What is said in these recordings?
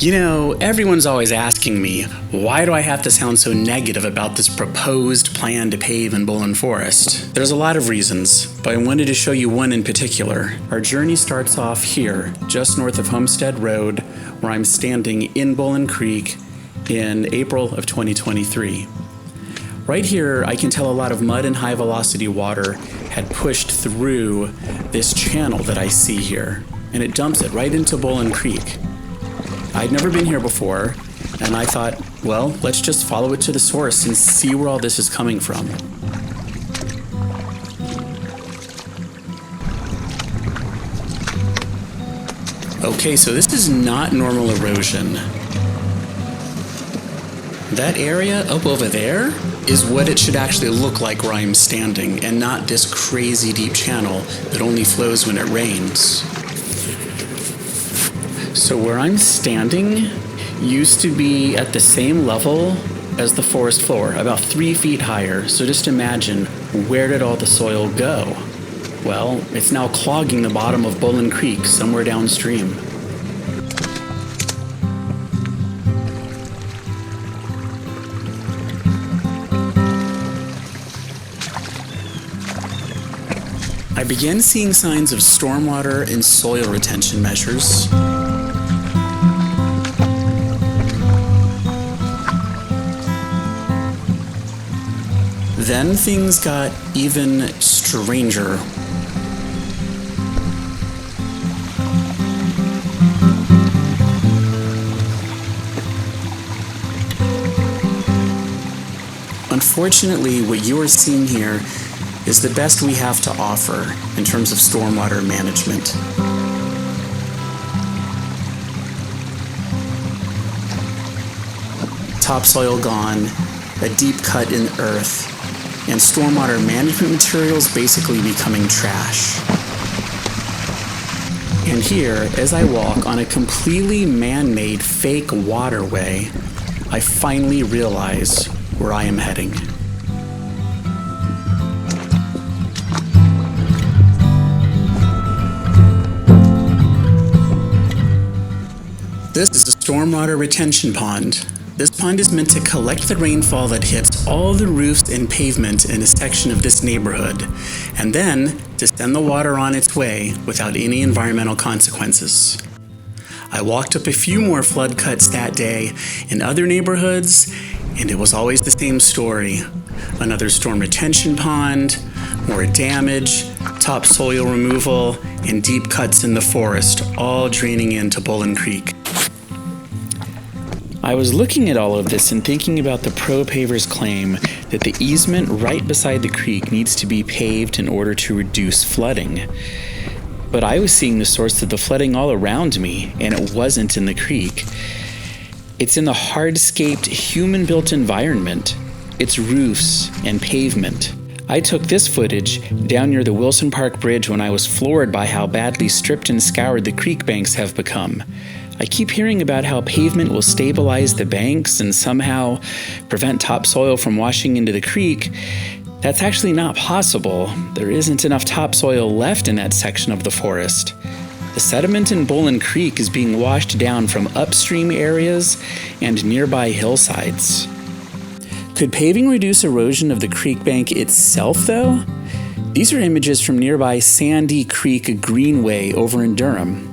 You know, everyone's always asking me, why do I have to sound so negative about this proposed plan to pave in Bolin Forest? There's a lot of reasons, but I wanted to show you one in particular. Our journey starts off here, just north of Homestead Road, where I'm standing in Bolin Creek in April of 2023. Right here, I can tell a lot of mud and high velocity water had pushed through this channel that I see here, and it dumps it right into Bolin Creek. I'd never been here before, and I thought, well, let's just follow it to the source and see where all this is coming from. Okay, so this is not normal erosion. That area up over there is what it should actually look like where I'm standing, and not this crazy deep channel that only flows when it rains. So where I'm standing used to be at the same level as the forest floor, about 3 feet higher. So just imagine, where did all the soil go? Well, it's now clogging the bottom of Bolin Creek somewhere downstream. I began seeing signs of stormwater and soil retention measures. Then things got even stranger. Unfortunately, what you are seeing here is the best we have to offer in terms of stormwater management. Topsoil gone, a deep cut in earth, and stormwater management materials basically becoming trash. And here, as I walk on a completely man-made fake waterway, I finally realize where I am heading. This is a stormwater retention pond. This pond is meant to collect the rainfall that hits all the roofs and pavement in a section of this neighborhood, and then to send the water on its way without any environmental consequences. I walked up a few more flood cuts that day in other neighborhoods, and it was always the same story. Another storm retention pond, more damage, topsoil removal, and deep cuts in the forest, all draining into Bolin Creek. I was looking at all of this and thinking about the pro pavers' claim that the easement right beside the creek needs to be paved in order to reduce flooding. But I was seeing the source of the flooding all around me, and it wasn't in the creek. It's in the hardscaped, human-built environment. It's roofs and pavement. I took this footage down near the Wilson Park Bridge when I was floored by how badly stripped and scoured the creek banks have become. I keep hearing about how pavement will stabilize the banks and somehow prevent topsoil from washing into the creek. That's actually not possible. There isn't enough topsoil left in that section of the forest. The sediment in Bolin Creek is being washed down from upstream areas and nearby hillsides. Could paving reduce erosion of the creek bank itself, though? These are images from nearby Sandy Creek Greenway over in Durham.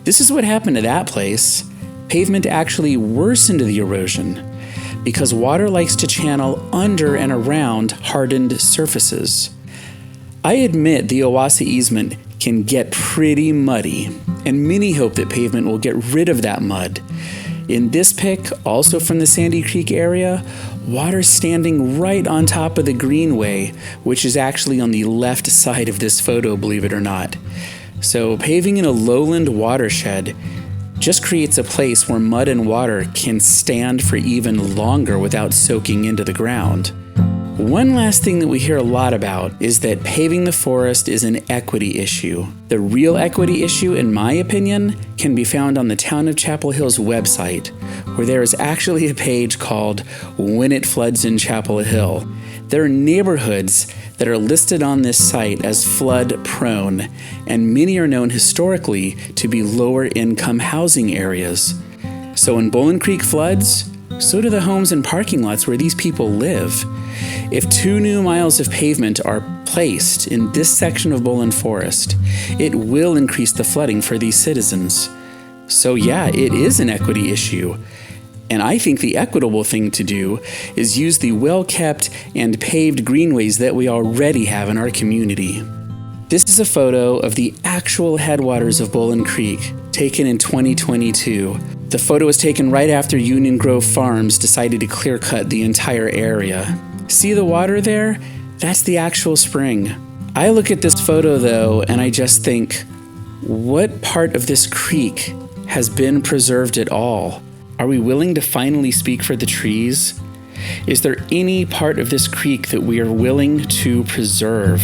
This is what happened to that place. Pavement actually worsened the erosion because water likes to channel under and around hardened surfaces. I admit the Owasso easement can get pretty muddy, and many hope that pavement will get rid of that mud. In this pic, also from the Sandy Creek area, water's standing right on top of the greenway, which is actually on the left side of this photo, believe it or not. So paving in a lowland watershed just creates a place where mud and water can stand for even longer without soaking into the ground. One last thing that we hear a lot about is that paving the forest is an equity issue. The real equity issue, in my opinion, can be found on the Town of Chapel Hill's website, where there is actually a page called When It Floods in Chapel Hill. There are neighborhoods that are listed on this site as flood prone, and many are known historically to be lower income housing areas. So when Bolin Creek floods, so do the homes and parking lots where these people live. If 2 new miles of pavement are placed in this section of Bolin Forest, it will increase the flooding for these citizens. So yeah, it is an equity issue. And I think the equitable thing to do is use the well-kept and paved greenways that we already have in our community. This is a photo of the actual headwaters of Bolin Creek, taken in 2022. The photo was taken right after Union Grove Farms decided to clear-cut the entire area. See the water there? That's the actual spring. I look at this photo, though, and I just think, what part of this creek has been preserved at all? Are we willing to finally speak for the trees? Is there any part of this creek that we are willing to preserve?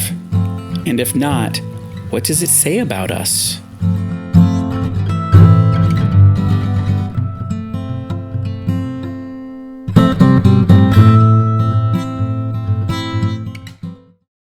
And if not, what does it say about us?